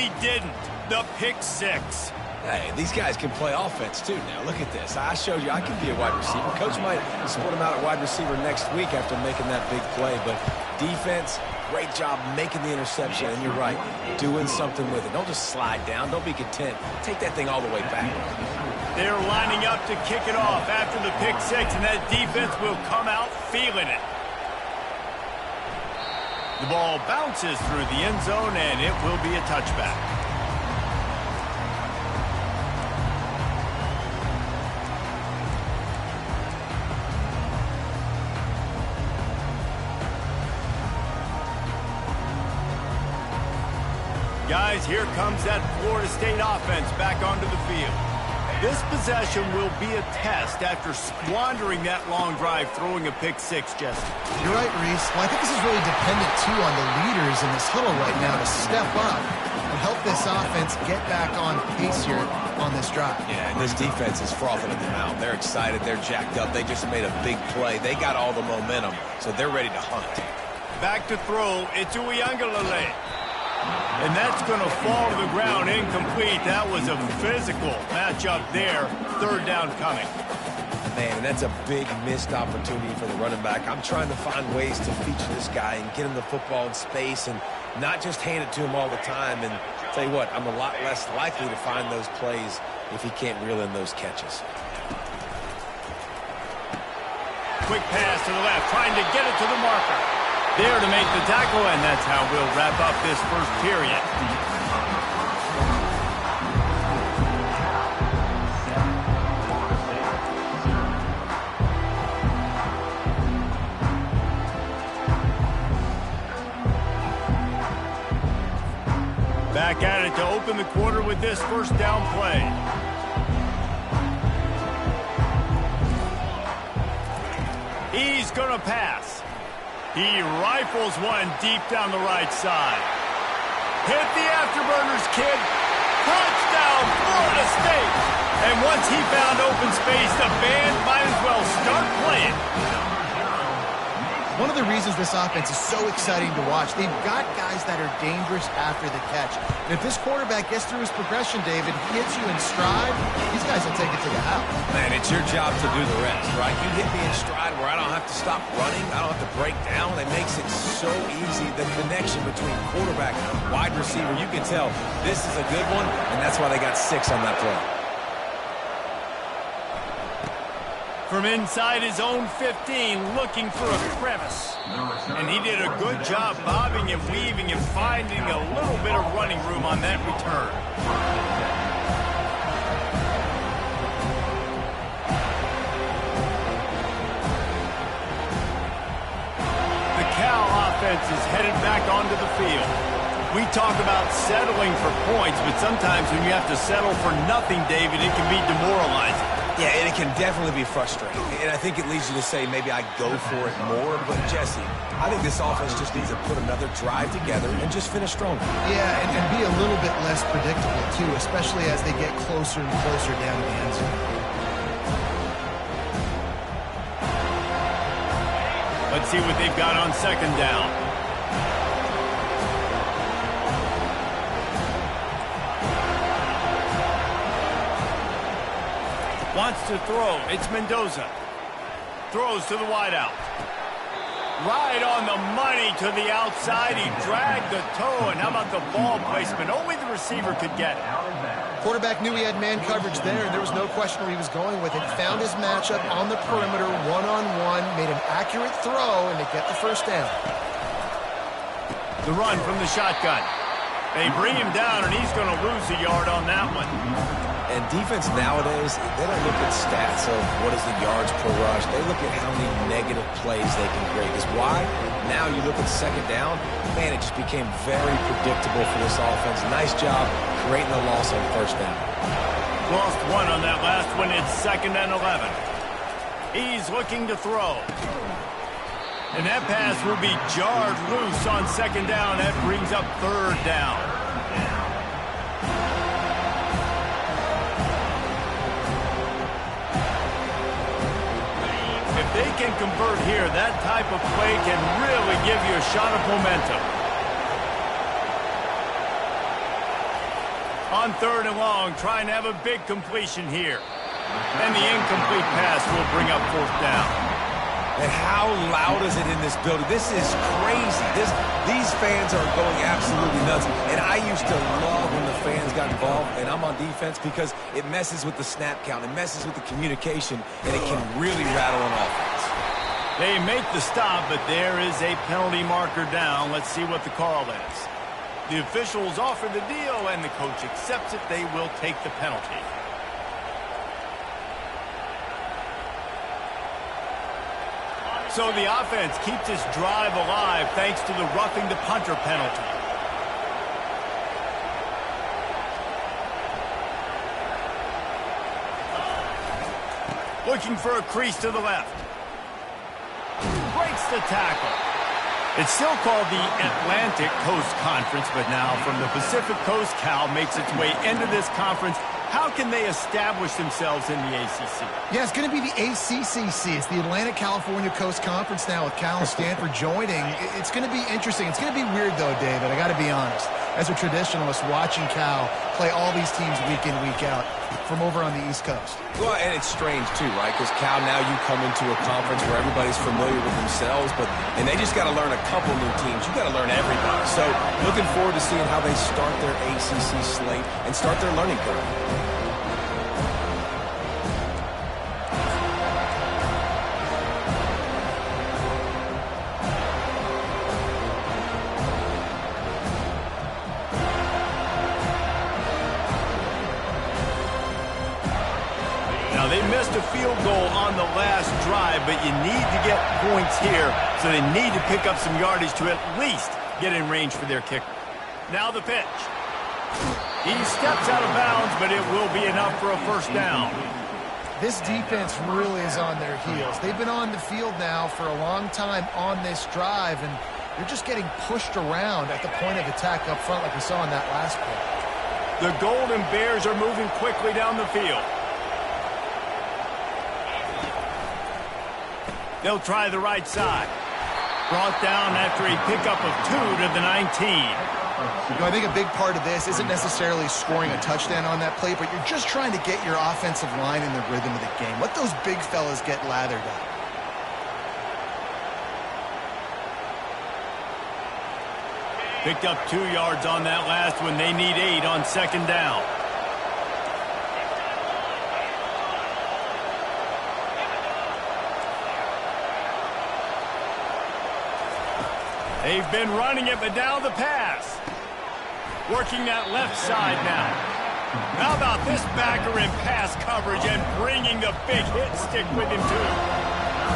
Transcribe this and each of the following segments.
he didn't. The pick six. Hey, these guys can play offense, too, now. Look at this. I showed you I can be a wide receiver. Coach might split him out at wide receiver next week after making that big play. But defense, great job making the interception. And you're right, doing something with it. Don't just slide down. Don't be content. Take that thing all the way back. They're lining up to kick it off after the pick six, and that defense will come out feeling it. The ball bounces through the end zone, and it will be a touchback. Guys, here comes that Florida State offense back onto the field. This possession will be a test after squandering that long drive throwing a pick six, Jesse. You're right, Reese. Well, I think this is really dependent, too, on the leaders in this huddle right now to step up and help this offense get back on pace here on this drive. Yeah, and this defense is frothing at the mouth. They're excited. They're jacked up. They just made a big play. They got all the momentum, so they're ready to hunt. Back to throw. It's Uiagalelei. And that's going to fall to the ground incomplete. That was a physical matchup there. Third down coming. Man, that's a big missed opportunity for the running back. I'm trying to find ways to feature this guy and get him the football in space and not just hand it to him all the time. And tell you what, I'm a lot less likely to find those plays if he can't reel in those catches. Quick pass to the left, trying to get it to the marker. There to make the tackle, and that's how we'll wrap up this first period. Back at it to open the quarter with this first down play. He's going to pass. He rifles one deep down the right side. Hit the afterburners, kid. Touchdown, Florida State. And once he found open space, the band might as well start playing. One of the reasons this offense is so exciting to watch, they've got guys that are dangerous after the catch. And if this quarterback gets through his progression, David, hits you in stride, these guys will take it to the house. Man, it's your job to do the rest, right? You hit me in stride where I don't have to stop running. I don't have to break down. It makes it so easy. The connection between quarterback and wide receiver, you can tell this is a good one, and that's why they got 6 on that play. From inside his own 15, looking for a crevice. And he did a good job bobbing and weaving and finding a little bit of running room on that return. The Cal offense is headed back onto the field. We talk about settling for points, but sometimes when you have to settle for nothing, David, it can be demoralizing. Yeah, and it can definitely be frustrating. And I think it leads you to say maybe I go for it more. But, Jesse, I think this offense just needs to put another drive together and just finish stronger. Yeah, and be a little bit less predictable, too, especially as they get closer and closer down to the end zone. Let's see what they've got on second down. Wants to throw. It's Mendoza. Throws to the wideout. Right on the money to the outside. He dragged the toe. And how about the ball placement? Only the receiver could get it. Quarterback knew he had man coverage there, and there was no question where he was going with it. Found his matchup on the perimeter, one-on-one, made an accurate throw, and they get the first down. The run from the shotgun. They bring him down, and he's going to lose a yard on that one. And defense nowadays, they don't look at stats of what is the yards per rush. They look at how many negative plays they can create. Because why? Now you look at second down, man, it just became very predictable for this offense. Nice job creating a loss on first down. Lost one on that last one. It's 2nd and 11. He's looking to throw. And that pass will be jarred loose on second down. That brings up third down. If they can convert here, that type of play can really give you a shot of momentum. On 3rd and long, trying to have a big completion here. And the incomplete pass will bring up 4th down. And how loud is it in this building? This is crazy. These fans are going absolutely nuts. And I used to love when the fans got involved, and I'm on defense because it messes with the snap count. It messes with the communication, and it can really rattle an offense. They make the stop, but there is a penalty marker down. Let's see what the call is. The officials offer the deal, and the coach accepts it. They will take the penalty. So the offense keeps its drive alive thanks to the roughing the punter penalty. Looking for a crease to the left. Breaks the tackle. It's still called the Atlantic Coast Conference, but now from the Pacific Coast, Cal makes its way into this conference. How can they establish themselves in the ACC? Yeah, it's going to be the ACCC. It's the Atlantic California Coast Conference now with Cal and Stanford joining. It's going to be interesting. It's going to be weird, though, David. I got to be honest. As a traditionalist, watching Cal play all these teams week in, week out from over on the East Coast. Well, and it's strange, too, right? Because Cal, now you come into a conference where everybody's familiar with themselves, and they just got to learn a couple new teams. You got to learn everybody. So looking forward to seeing how they start their ACC slate and start their learning curve. They missed a field goal on the last drive, but you need to get points here, so they need to pick up some yardage to at least get in range for their kicker. Now the pitch. He steps out of bounds, but it will be enough for a 1st down. This defense really is on their heels. They've been on the field now for a long time on this drive, and they're just getting pushed around at the point of attack up front like we saw in that last play. The Golden Bears are moving quickly down the field. They'll try the right side. Brought down after a pickup of 2 to the 19. You know, I think a big part of this isn't necessarily scoring a touchdown on that play, but you're just trying to get your offensive line in the rhythm of the game. Let those big fellas get lathered up. Picked up 2 yards on that last one. They need 8 on 2nd down. They've been running it, but now the pass. Working that left side now. How about this backer in pass coverage and bringing the big hit stick with him, too?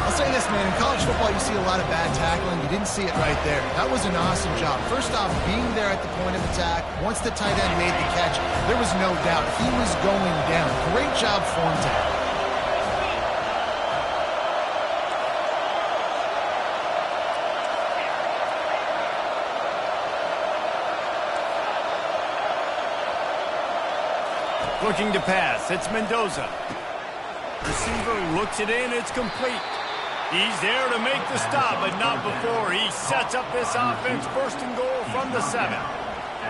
I'll say this, man. In college football, you see a lot of bad tackling. You didn't see it right there. That was an awesome job. First off, being there at the point of attack. Once the tight end made the catch, there was no doubt he was going down. Great job form tackle. Looking to pass. It's Mendoza. Receiver looks it in. It's complete. He's there to make the stop, but not before. He sets up this offense 1st and goal from the 7.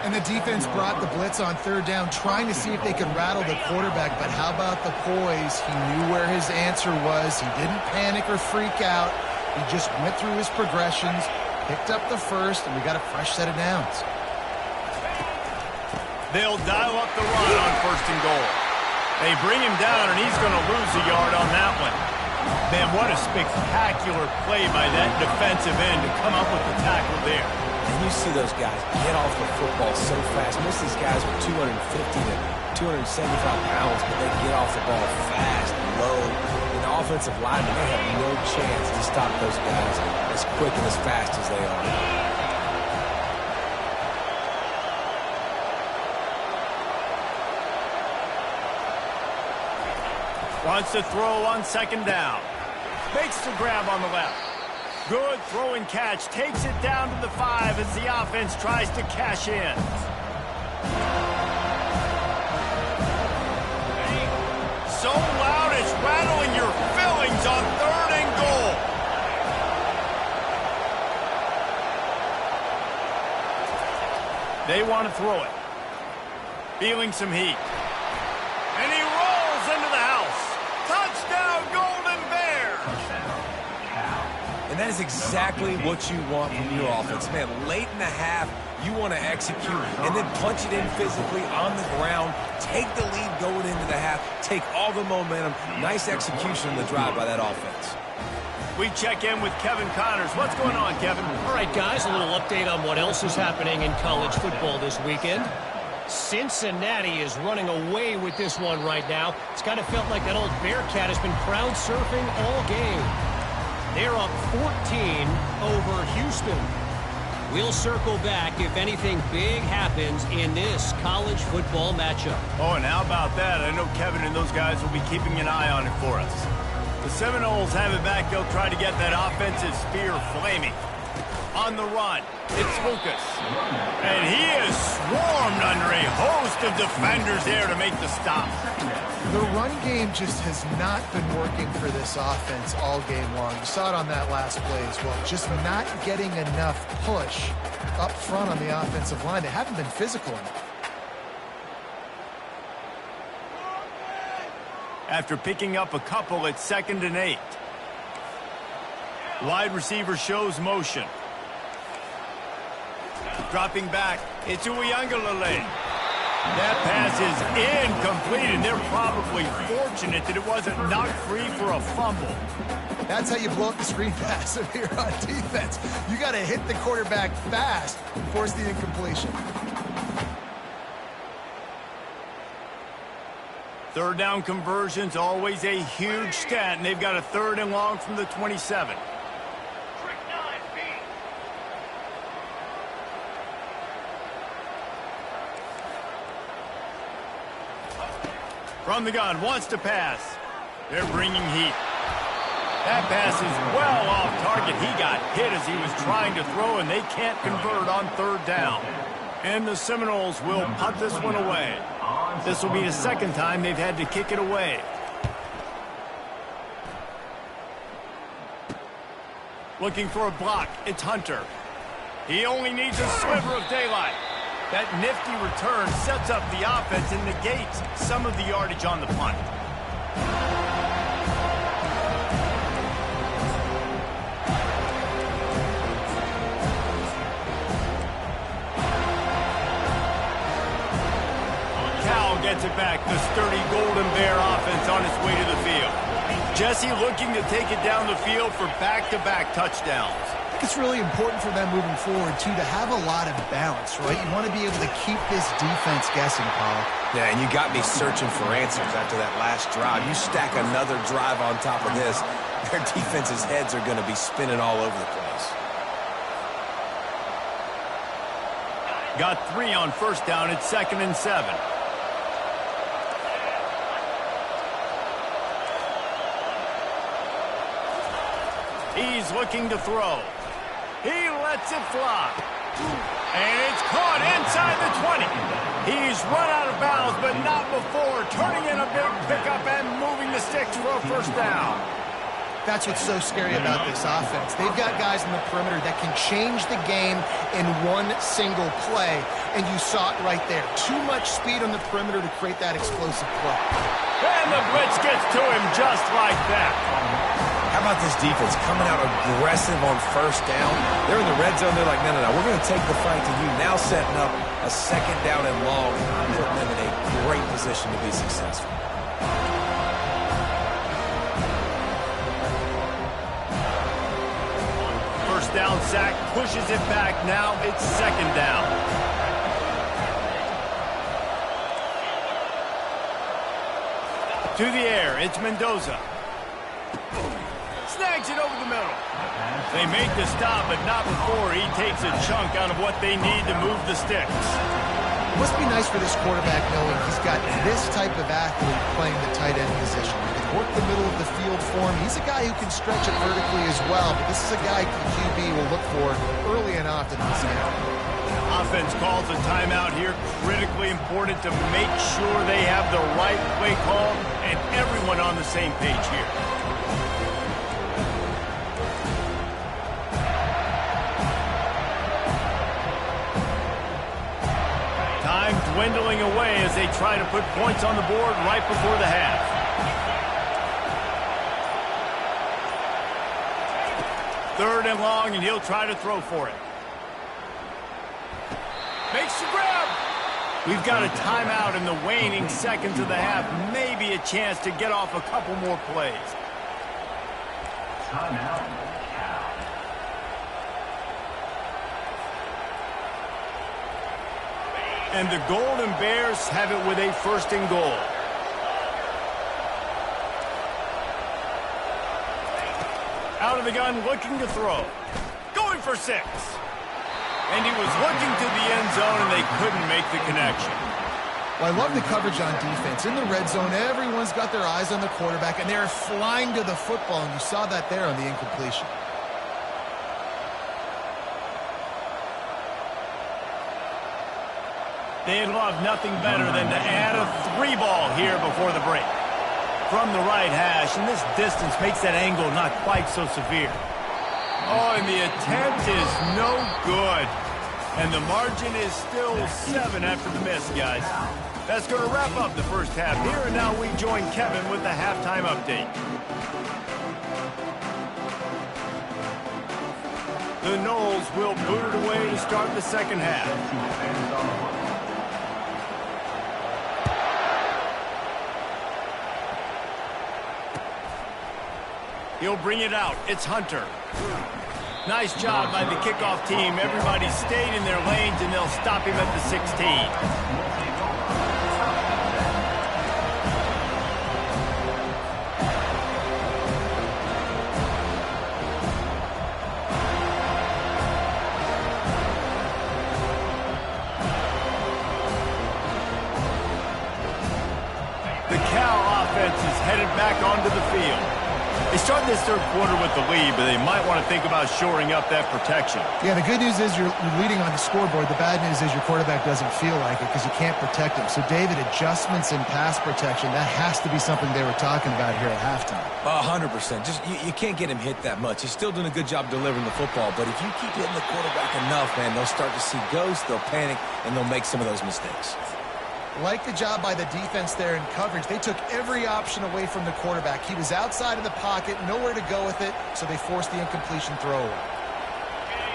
And the defense brought the blitz on 3rd down, trying to see if they could rattle the quarterback. But how about the poise? He knew where his answer was. He didn't panic or freak out. He just went through his progressions, picked up the 1st, and we got a fresh set of downs. They'll dial up the run on 1st and goal. They bring him down, and he's going to lose a yard on that one. Man, what a spectacular play by that defensive end to come up with the tackle there. And you see those guys get off the football so fast. Most of these guys are 250 to 275 pounds, but they get off the ball fast, low. And the offensive linemen, they have no chance to stop those guys as quick and as fast as they are. Wants to throw on 2nd down. Makes the grab on the left. Good throw and catch. Takes it down to the 5 as the offense tries to cash in. So loud it's rattling your fillings on 3rd and goal. They want to throw it. Feeling some heat. And he rolls into the house. Touchdown, Golden Bears! And that is exactly what you want from your offense. Man, late in the half, you want to execute and then punch it in physically on the ground, take the lead going into the half, take all the momentum. Nice execution on the drive by that offense. We check in with Kevin Connors. What's going on, Kevin? All right, guys, a little update on what else is happening in college football this weekend. Cincinnati is running away with this one right now. It's kind of felt like that old Bearcat has been crowd surfing all game. They're up 14 over Houston. We'll circle back if anything big happens in this college football matchup. Oh, and how about that? I know Kevin and those guys will be keeping an eye on it for us. The Seminoles have it back. They'll try to get that offensive spear flaming. On the run, it's Lucas. And he is swarmed under a host of defenders there to make the stop. The run game just has not been working for this offense all game long. You saw it on that last play as well. Just not getting enough push up front on the offensive line. They haven't been physical enough. After picking up a couple, it's 2nd and 8. Wide receiver shows motion. Dropping back, it's Uiagalelei. That pass is incomplete, and they're probably fortunate that it wasn't knocked free for a fumble. That's how you blow up the screen pass if you're on defense. You got to hit the quarterback fast and force the incompletion. 3rd down conversion's always a huge stat, and they've got a 3rd and long from the 27. From the gun, wants to pass. They're bringing heat. That pass is well off target. He got hit as he was trying to throw, and they can't convert on 3rd down. And the Seminoles will punt this one away. This will be the 2nd time they've had to kick it away. Looking for a block. It's Hunter. He only needs a sliver of daylight. That nifty return sets up the offense and negates some of the yardage on the punt. Cal gets it back. The sturdy Golden Bear offense on its way to the field. Jesse looking to take it down the field for back-to-back touchdowns. I think it's really important for them moving forward, too, to have a lot of balance, right? You want to be able to keep this defense guessing, Paul. Yeah, and you got me searching for answers after that last drive. You stack another drive on top of this, their defense's heads are going to be spinning all over the place. Got 3 on 1st down. It's 2nd and 7. He's looking to throw. He lets it fly. And it's caught inside the 20. He's run out of bounds, but not before turning in a big pickup and moving the sticks for a 1st down. That's what's so scary about this offense. They've got guys in the perimeter that can change the game in one single play, and you saw it right there. Too much speed on the perimeter to create that explosive play. And the blitz gets to him just like that. How about this defense coming out aggressive on 1st down? They're in the red zone. They're like, no, we're going to take the fight to you. Now setting up a 2nd down and long. Putting them in a great position to be successful. First down sack, pushes it back. Now it's 2nd down. To the air, it's Mendoza. Snags it over the middle. They make the stop, but not before he takes a chunk out of what they need to move the sticks. It must be nice for this quarterback knowing he's got this type of athlete playing the tight end position. He can work the middle of the field for him. He's a guy who can stretch it vertically as well, but this is a guy the QB will look for early and often in this game. Offense calls a timeout here. Critically important to make sure they have the right play call and everyone on the same page here. Time dwindling away as they try to put points on the board right before the half. Third and long, and he'll try to throw for it. Makes the grab. We've got a timeout in the waning seconds of the half. Maybe a chance to get off a couple more plays. Timeout. And the Golden Bears have it with a first and goal. Out of the gun, looking to throw. Going for 6. And he was looking to the end zone, and they couldn't make the connection. Well, I love the coverage on defense. In the red zone, everyone's got their eyes on the quarterback, and they're flying to the football, and you saw that there on the incompletion. They'd love nothing better than to add a 3 ball here before the break. From the right hash, and this distance makes that angle not quite so severe. Oh, and the attempt is no good. And the margin is still 7 after the miss, guys. That's going to wrap up the first half here, and now we join Kevin with the halftime update. The Knowles will boot it away to start the second half. He'll bring it out. It's Hunter. Nice job by the kickoff team. Everybody stayed in their lanes, and they'll stop him at the 16. The Cal offense is headed back onto the field. They started this third quarter with the lead, but they might want to think about shoring up that protection. Yeah, the good news is you're leading on the scoreboard. The bad news is your quarterback doesn't feel like it because you can't protect him. So, David, adjustments in pass protection, that has to be something they were talking about here at halftime. 100%. Just you can't get him hit that much. He's still doing a good job delivering the football, but if you keep hitting the quarterback enough, man, they'll start to see ghosts, they'll panic, and they'll make some of those mistakes. Like the job by the defense there in coverage. They took every option away from the quarterback. He was outside of the pocket, nowhere to go with it, so they forced the incompletion throw away.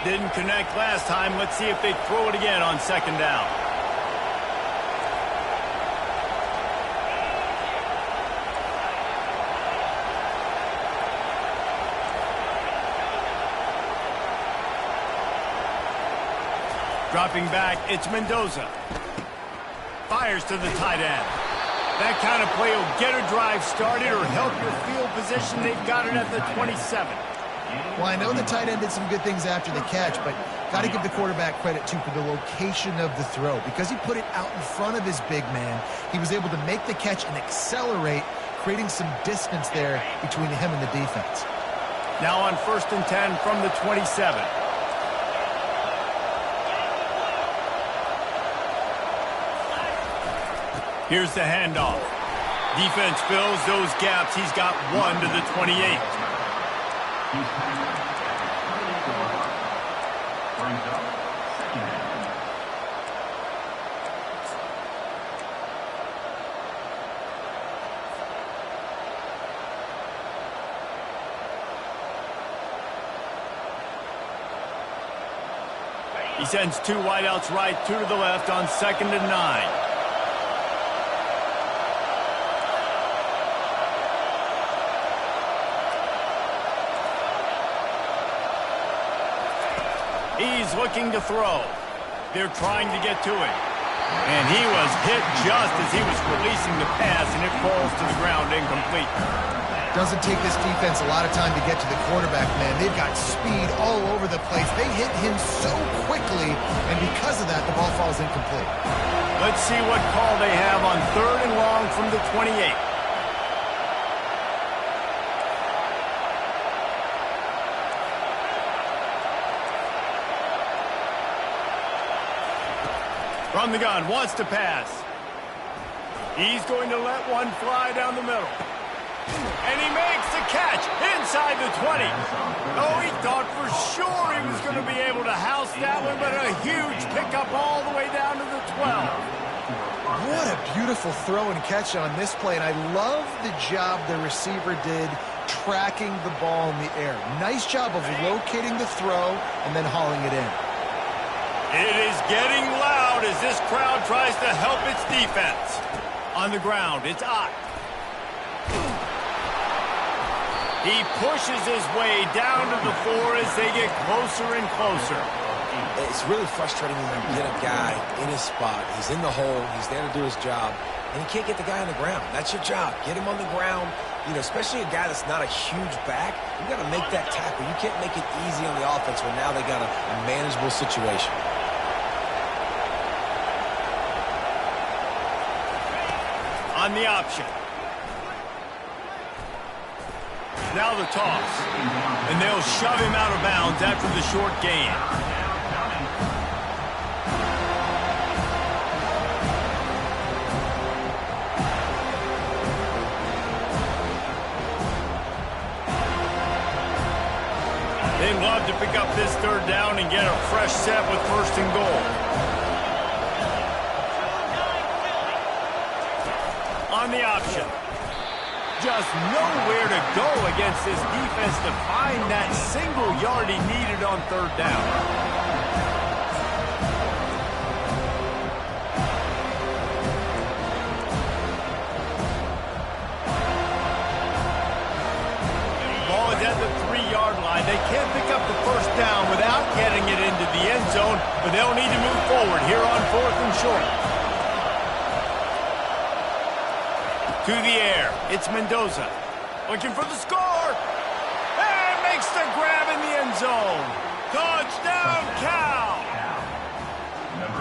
Didn't connect last time. Let's see if they throw it again on second down. Dropping back, it's Mendoza. Fires to the tight end. That kind of play will get a drive started or help your field position. They've got it at the 27. Well, I know the tight end did some good things after the catch, but got to give the quarterback credit, too, for the location of the throw. Because he put it out in front of his big man, he was able to make the catch and accelerate, creating some distance there between him and the defense. Now on 1st and 10 from the 27. Here's the handoff. Defense fills those gaps. He's got 1 to the 28. He sends 2 wideouts right, 2 to the left on 2nd and 9. He's looking to throw. They're trying to get to him. And he was hit just as he was releasing the pass, and it falls to the ground incomplete. Doesn't take this defense a lot of time to get to the quarterback, man. They've got speed all over the place. They hit him so quickly, and because of that, the ball falls incomplete. Let's see what call they have on 3rd and long from the 28. From the gun, wants to pass. He's going to let one fly down the middle. And he makes the catch inside the 20. Oh, he thought for sure he was going to be able to house that one, but a huge pickup all the way down to the 12. What a beautiful throw and catch on this play, and I love the job the receiver did tracking the ball in the air. Nice job of locating the throw and then hauling it in. It is getting loud as this crowd tries to help its defense. On the ground, it's Ncaa. He pushes his way down to the floor as they get closer and closer. It's really frustrating when you get a guy in his spot. He's in the hole. He's there to do his job. And you can't get the guy on the ground. That's your job. Get him on the ground. You know, especially a guy that's not a huge back. You got to make that tackle. You can't make it easy on the offense when now they got a manageable situation. On the option. Now the toss. And they'll shove him out of bounds after the short gain. They'd love to pick up this third down and get a fresh set with first and goal. On the option. Just nowhere to go against this defense to find that single yard he needed on third down. Ball is at the 3-yard line. They can't pick up the first down without getting it into the end zone, but they'll need to move forward here on 4th and short. To the air, it's Mendoza. Looking for the score. And makes the grab in the end zone. Touchdown, Cal.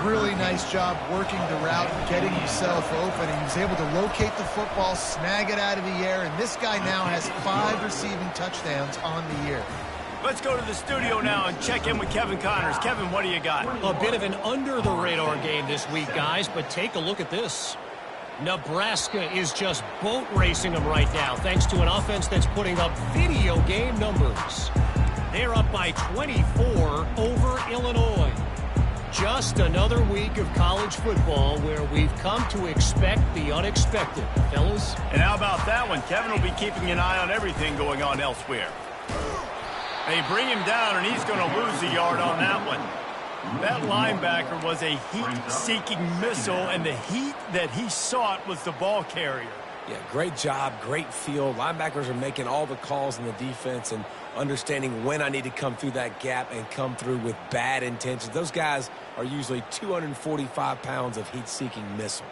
Really nice job working the route and getting himself open. He was able to locate the football, snag it out of the air, and this guy now has 5 receiving touchdowns on the year. Let's go to the studio now and check in with Kevin Connors. Kevin, what do you got? A bit of an under-the-radar game this week, guys, but take a look at this. Nebraska is just boat racing them right now, thanks to an offense that's putting up video game numbers. They're up by 24 over Illinois. Just another week of college football where we've come to expect the unexpected, fellas. And how about that one? Kevin will be keeping an eye on everything going on elsewhere. They bring him down, and he's going to lose a yard on that one. That linebacker was a heat-seeking missile, and the heat that he sought was the ball carrier. Yeah, great job, great feel. Linebackers are making all the calls in the defense and understanding when I need to come through that gap and come through with bad intentions. Those guys are usually 245 pounds of heat-seeking missile.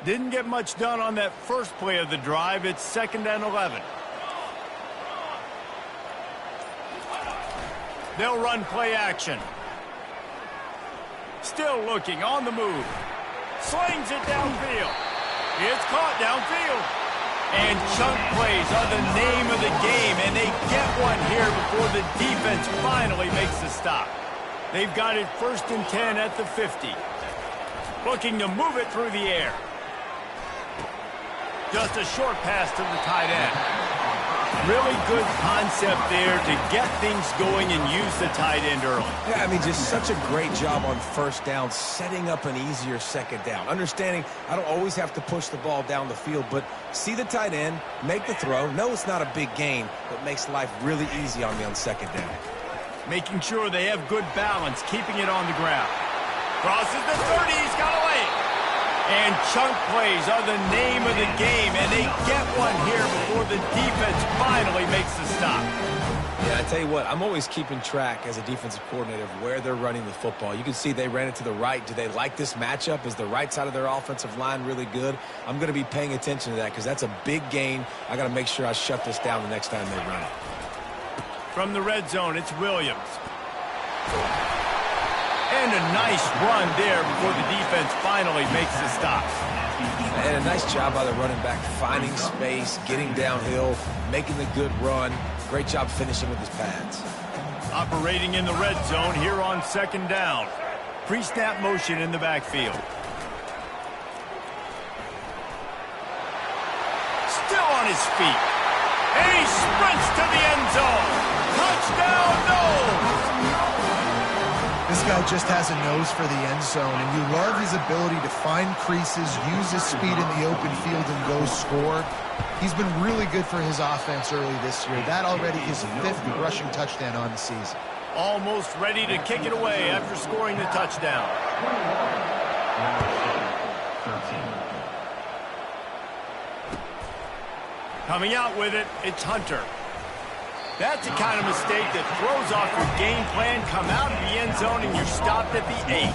Didn't get much done on that first play of the drive. It's 2nd and 11. They'll run play action. Still looking on the move. Slings it downfield. It's caught downfield. And chunk plays are the name of the game, and they get one here before the defense finally makes the stop. They've got it 1st and 10 at the 50. Looking to move it through the air. Just a short pass to the tight end. Really good concept there to get things going and use the tight end early. Yeah, I mean, just such a great job on first down, setting up an easier second down. Understanding I don't always have to push the ball down the field, but see the tight end, make the throw. No, it's not a big gain, but makes life really easy on me on second down. Making sure they have good balance, keeping it on the ground. Crosses the 30, he's got away. And chunk plays are the name of the game, and they get one here before the defense finally makes the stop. Yeah, I tell you what, I'm always keeping track as a defensive coordinator of where they're running the football. You can see they ran it to the right. Do they like this matchup? Is the right side of their offensive line really good? I'm going to be paying attention to that because that's a big gain. I got to make sure I shut this down the next time they run it. From the red zone, it's Williams. And a nice run there before the defense finally makes the stop. And a nice job by the running back, finding space, getting downhill, making the good run. Great job finishing with his pads. Operating in the red zone here on 2nd down. Pre-snap motion in the backfield. Still on his feet. And he sprints to the end zone. Touchdown, no! This guy just has a nose for the end zone, and you love his ability to find creases, use his speed in the open field, and go score. He's been really good for his offense early this year. That already his 5th rushing touchdown on the season. Almost ready to kick it away after scoring the touchdown. Coming out with it, it's Hunter. That's the kind of mistake that throws off your game plan. Come out of the end zone and you're stopped at the 8.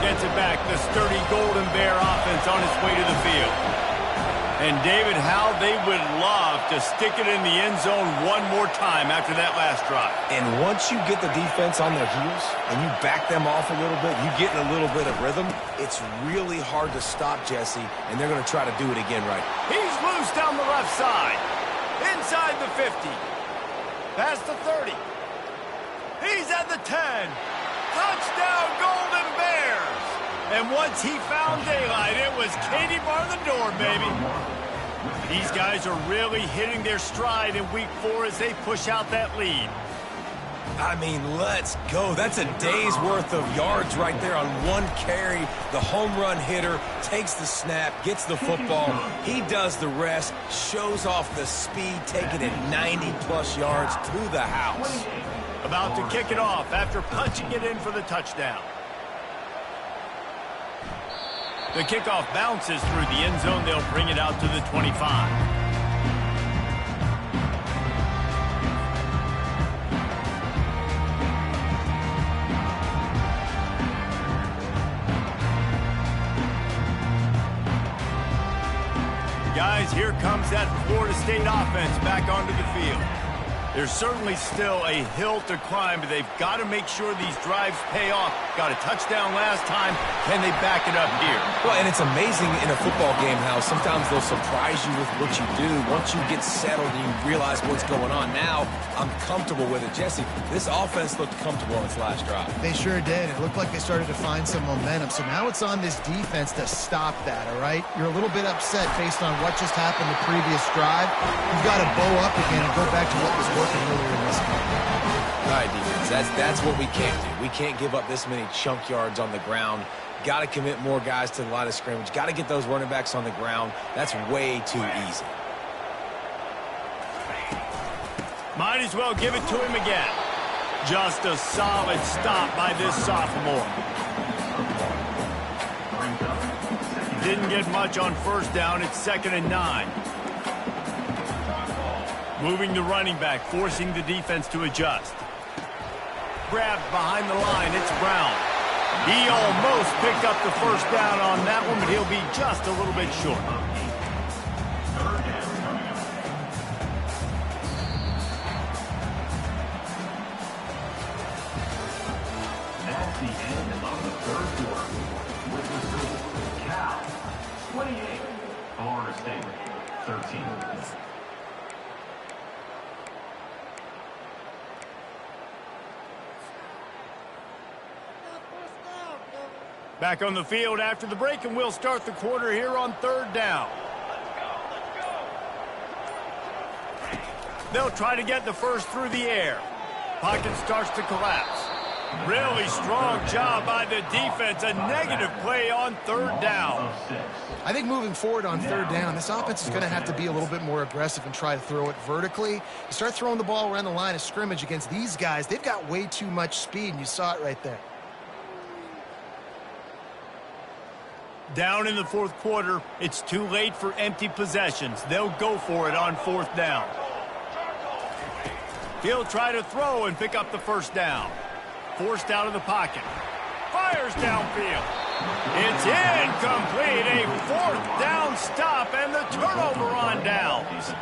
Gets it back, the sturdy Golden Bear offense on its way to the field. And David, how they would love to stick it in the end zone one more time after that last drive. And once you get the defense on their heels and you back them off a little bit, you get in a little bit of rhythm, it's really hard to stop Jesse, and they're going to try to do it again right. He's loose down the left side. Inside the 50. Past the 30. He's at the 10. Touchdown, Golden Bears! And once he found daylight, it was Katie bar the door, baby. These guys are really hitting their stride in week 4 as they push out that lead. I mean, let's go. That's a day's worth of yards right there on one carry. The home run hitter takes the snap, gets the football. He does the rest, shows off the speed, taking it 90-plus yards to the house. About to kick it off after punching it in for the touchdown. The kickoff bounces through the end zone. They'll bring it out to the 25. Guys, here comes that Florida State offense back onto the field. There's certainly still a hill to climb, but they've got to make sure these drives pay off. Got a touchdown last time. Can they back it up here? Well, and it's amazing in a football game how sometimes they'll surprise you with what you do. Once you get settled and you realize what's going on now, I'm comfortable with it. Jesse, this offense looked comfortable on its last drive. They sure did. It looked like they started to find some momentum. So now it's on this defense to stop that, all right? You're a little bit upset based on what just happened the previous drive. You've got to bow up again and go back to what was working earlier in this game. All right, defense, that's what we can't do. We can't give up this many chunk yards on the ground. Got to commit more guys to the line of scrimmage. Got to get those running backs on the ground. That's way too easy. Might as well give it to him again. Just a solid stop by this sophomore. Didn't get much on first down. It's 2nd and 9. Moving the running back, forcing the defense to adjust. Grabbed behind the line, it's Brown. He almost picked up the first down on that one, but he'll be just a little bit short. That's the end of the third quarter. With the score, Cal 28, Florida State 13. Back on the field after the break, and we'll start the quarter here on 3rd down. They'll try to get the first through the air. Pocket starts to collapse. Really strong job by the defense. A negative play on 3rd down. I think moving forward on 3rd down, this offense is going to have to be a little bit more aggressive and try to throw it vertically. You start throwing the ball around the line of scrimmage against these guys, they've got way too much speed, and you saw it right there. Down in the 4th quarter, it's too late for empty possessions. They'll go for it on 4th down. He'll try to throw and pick up the first down. Forced out of the pocket. Fires downfield. It's incomplete. A 4th down stop and the turnover on downs.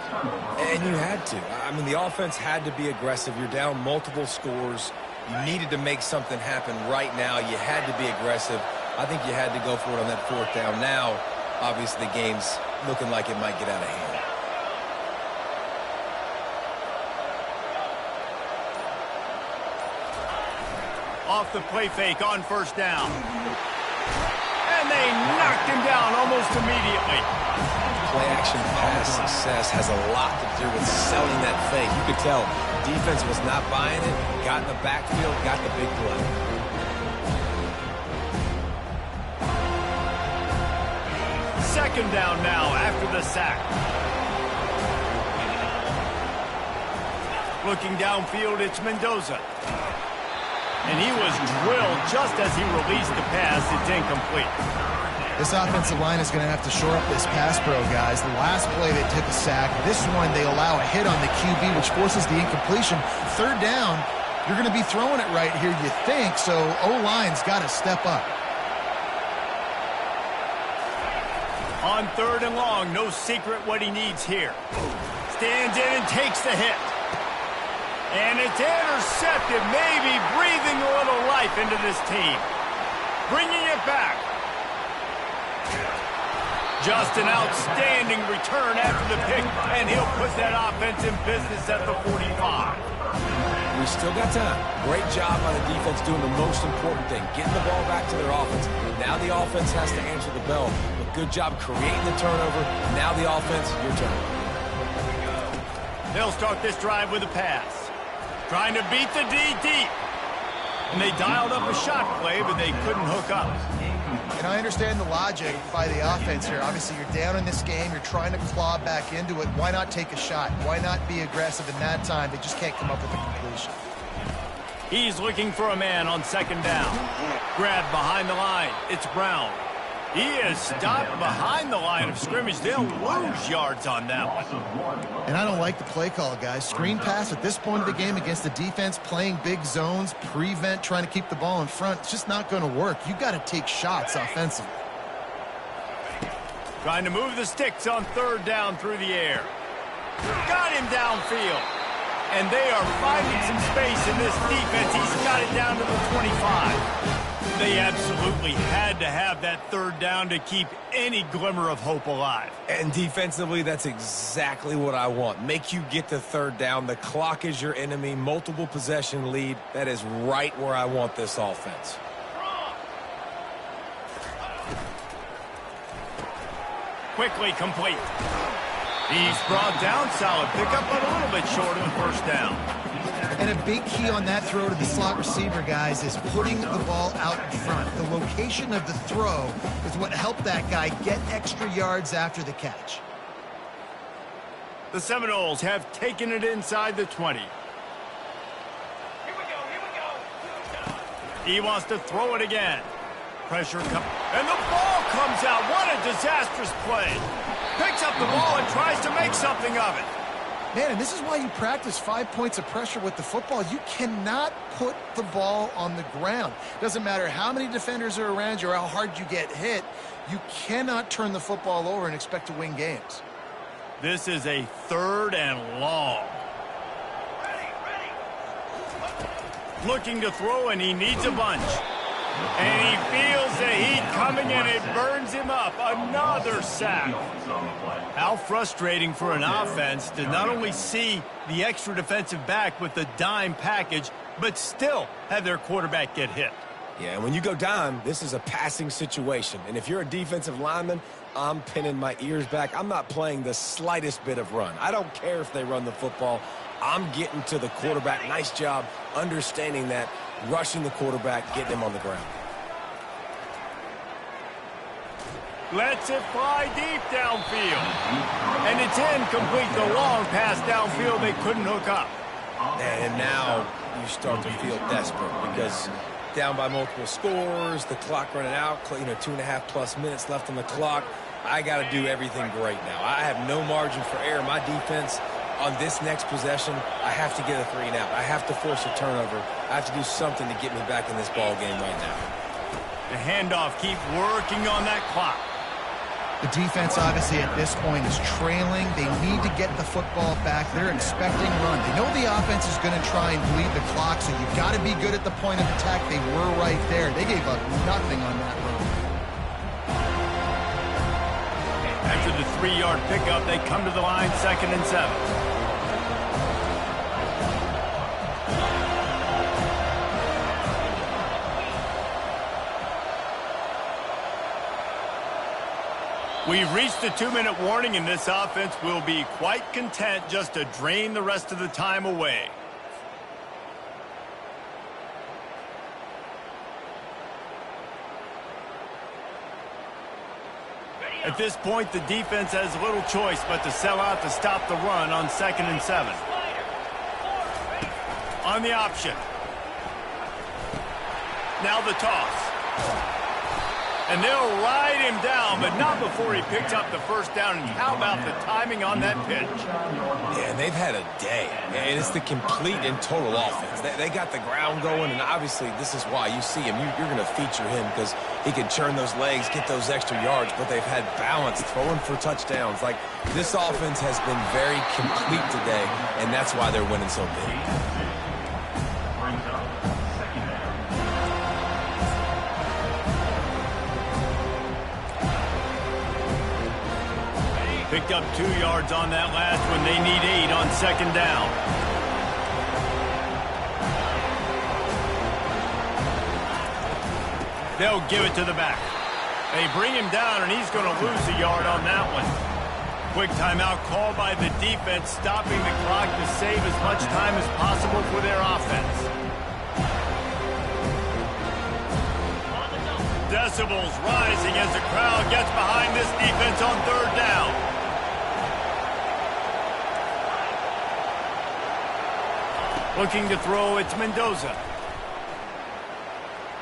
And you had to. I mean, the offense had to be aggressive. You're down multiple scores. You needed to make something happen right now. You had to be aggressive. I think you had to go for it on that 4th down. Now, obviously, the game's looking like it might get out of hand. Off the play fake on first down. And they knocked him down almost immediately. Play-action pass success has a lot to do with selling that fake. You could tell defense was not buying it, got in the backfield, got the big play. Second down now after the sack. Looking downfield, it's Mendoza. And he was drilled just as he released the pass. It's incomplete. This offensive line is going to have to shore up this pass pro, guys. The last play they took a sack. This one they allow a hit on the QB, which forces the incompletion. Third down, you're going to be throwing it right here, you think, so O-line's got to step up. On third and long, no secret what he needs here. Stands in and takes the hit. And it's intercepted, maybe breathing a little life into this team. Bringing it back. Just an outstanding return after the pick, and he'll put that offense in business at the 45. We still got time. Great job by the defense doing the most important thing, getting the ball back to their offense. Now the offense has to answer the bell, but good job creating the turnover. Now the offense, your turn. They'll start this drive with a pass. Trying to beat the D deep. And they dialed up a shot play, but they couldn't hook up. And I understand the logic by the offense here. Obviously, you're down in this game. You're trying to claw back into it. Why not take a shot? Why not be aggressive in that time? They just can't come up with a completion. He's looking for a man on second down. Grabbed behind the line. It's Brown. He is stopped behind the line of scrimmage. They'll lose yards on that one. And I don't like the play call, guys. Screen pass at this point of the game against the defense, playing big zones, prevent, trying to keep the ball in front. It's just not going to work. You've got to take shots offensively. Trying to move the sticks on third down through the air. Got him downfield. And they are finding some space in this defense. He's got it down to the 25. They absolutely had to have that third down to keep any glimmer of hope alive. And defensively, that's exactly what I want. Make you get to third down. The clock is your enemy. Multiple possession lead. That is right where I want this offense. Quickly complete. He's brought down, solid pickup, but a little bit short of the first down. And a big key on that throw to the slot receiver, guys, is putting the ball out in front. The location of the throw is what helped that guy get extra yards after the catch. The Seminoles have taken it inside the 20. He wants to throw it again. Pressure comes, and the ball comes out. What a disastrous play. Picks up the ball and tries to make something of it. Man, and this is why you practice 5 points of pressure with the football. You cannot put the ball on the ground. Doesn't matter how many defenders are around you or how hard you get hit. You cannot turn the football over and expect to win games. This is a third and long. Looking to throw, and he needs a bunch. And he feels the heat coming, and it burns him up. Another sack. How frustrating for an offense to not only see the extra defensive back with the dime package, but still have their quarterback get hit. Yeah, and when you go dime, this is a passing situation. And if you're a defensive lineman, I'm pinning my ears back. I'm not playing the slightest bit of run. I don't care if they run the football. I'm getting to the quarterback. Nice job understanding that, rushing the quarterback, getting him on the ground. Lets it fly deep downfield. And it's incomplete. The long pass downfield they couldn't hook up. And now you start to feel desperate because down by multiple scores, the clock running out, 2.5+ minutes left on the clock. I got to do everything great now. I have no margin for error. My defense on this next possession, I have to get a 3 and out. I have to force a turnover. I have to do something to get me back in this ball game right now. The handoff, keep working on that clock. The defense, obviously, at this point is trailing. They need to get the football back. They're expecting run. They know the offense is going to try and bleed the clock, so you've got to be good at the point of attack. They were right there. They gave up nothing on that run. After the 3-yard pickup, they come to the line, 2nd and 7. We've reached the 2-minute warning, and this offense will be quite content just to drain the rest of the time away. At this point, the defense has little choice but to sell out to stop the run on 2nd and 7. On the option. Now the toss. And they'll ride him down, but not before he picks up the first down. And how about the timing on that pitch? Yeah, and they've had a day. And it's the complete and total offense. They got the ground going, and obviously this is why you see him. You're going to feature him because he can churn those legs, get those extra yards, but they've had balance, throwing for touchdowns. Like, this offense has been very complete today, and that's why they're winning so big. Picked up 2 yards on that last one. They need 8 on 2nd down. They'll give it to the back. They bring him down, and he's going to lose a yard on that one. Quick timeout called by the defense, stopping the clock to save as much time as possible for their offense. Decibels rising as the crowd gets behind this defense on 3rd down. Looking to throw, it's Mendoza.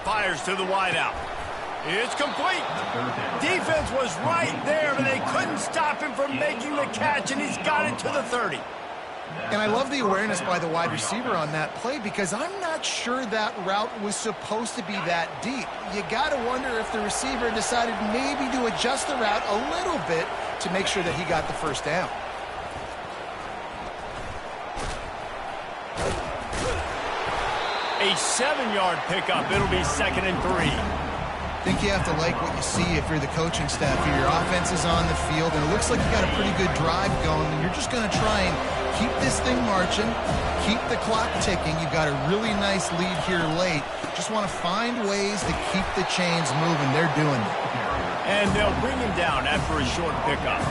Fires to the wideout. It's complete. Defense was right there, but they couldn't stop him from making the catch, and he's got it to the 30. And I love the awareness by the wide receiver on that play because I'm not sure that route was supposed to be that deep. You got to wonder if the receiver decided maybe to adjust the route a little bit to make sure that he got the first down. A 7-yard pickup. It'll be 2nd and 3. I think you have to like what you see if you're the coaching staff here. Your offense is on the field, and it looks like you got a pretty good drive going, and you're just going to try and keep this thing marching, keep the clock ticking. You've got a really nice lead here late. Just want to find ways to keep the chains moving. They're doing it. And they'll bring him down after a short pickup.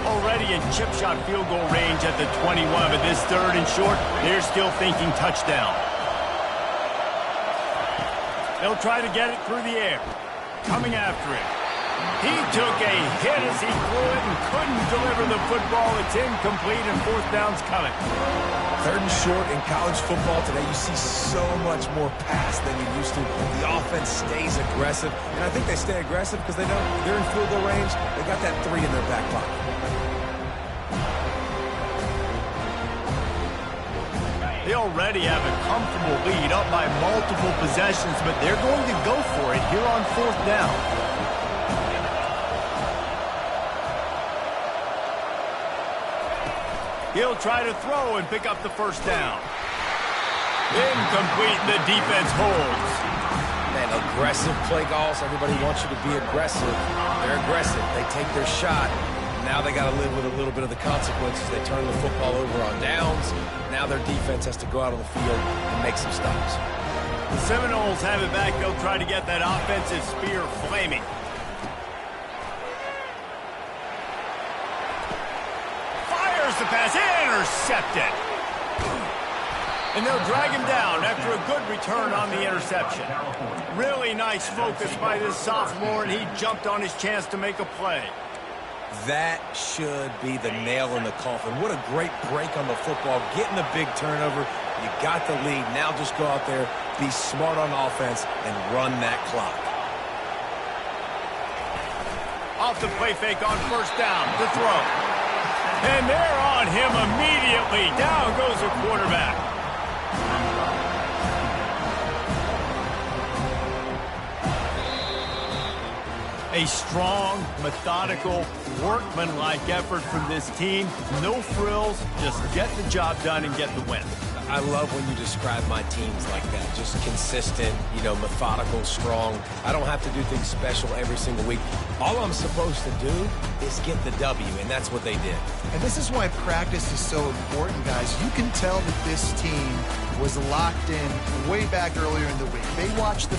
Already in chip shot field goal range at the 21, but this 3rd and short, they're still thinking touchdown. They'll try to get it through the air. Coming after it. He took a hit as he threw it and couldn't deliver the football. It's incomplete, and 4th down's coming. 3rd and short in college football today, you see so much more pass than you used to. The offense stays aggressive, and I think they stay aggressive because they know they're in field goal range. They got that 3 in their back pocket. They already have a comfortable lead, up by multiple possessions, but they're going to go for it here on 4th down. He'll try to throw and pick up the first down. Incomplete, the defense holds. Man, aggressive play calls. Everybody wants you to be aggressive. They're aggressive. They take their shot. Now they got to live with a little bit of the consequences. They turn the football over on downs. Now their defense has to go out on the field and make some stops. The Seminoles have it back. They'll try to get that offensive spear flaming. Fires the pass, intercepted. And they'll drag him down after a good return on the interception. Really nice focus by this sophomore, and he jumped on his chance to make a play. That should be the nail in the coffin. What a great break on the football. Getting the big turnover. You got the lead. Now just go out there, be smart on offense, and run that clock. Off the play fake on 1st down. The throw. And they're on him immediately. Down goes the quarterback. A strong, methodical, workmanlike effort from this team. No frills, just get the job done and get the win. I love when you describe my teams like that. Just consistent, methodical, strong. I don't have to do things special every single week. All I'm supposed to do is get the W, and that's what they did. And this is why practice is so important, guys. You can tell that this team was locked in way back earlier in the week. They watched the